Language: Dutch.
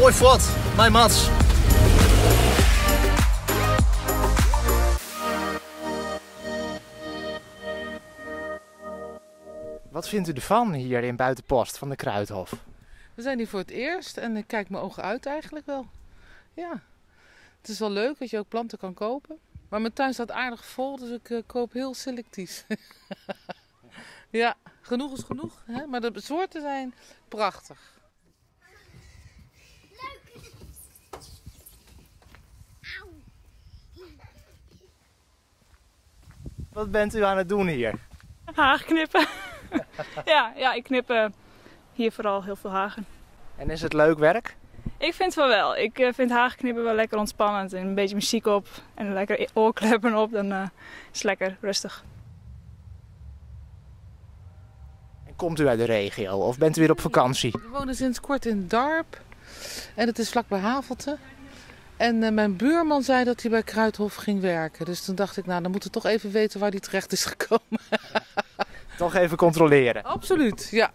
Hoi Fort, mijn Mats. Wat vindt u ervan hier in Buitenpost van de Kruidhof? We zijn hier voor het eerst en ik kijk mijn ogen uit eigenlijk wel. Ja, het is wel leuk dat je ook planten kan kopen. Maar mijn tuin staat aardig vol, dus ik koop heel selectief. Ja, genoeg is genoeg, hè? Maar de soorten zijn prachtig. Wat bent u aan het doen hier? Hagen knippen. ja, ik knip hier vooral heel veel hagen. En is het leuk werk? Ik vind het wel. Ik vind hagen knippen wel lekker ontspannend. En een beetje muziek op en lekker oorkleppen op, dan is het lekker rustig. En komt u uit de regio of bent u weer op vakantie? We wonen sinds kort in Darp en het is vlakbij Havelte. En mijn buurman zei dat hij bij Kruidhof ging werken. Dus toen dacht ik, nou dan moeten we toch even weten waar hij terecht is gekomen. Toch even controleren. Absoluut, ja.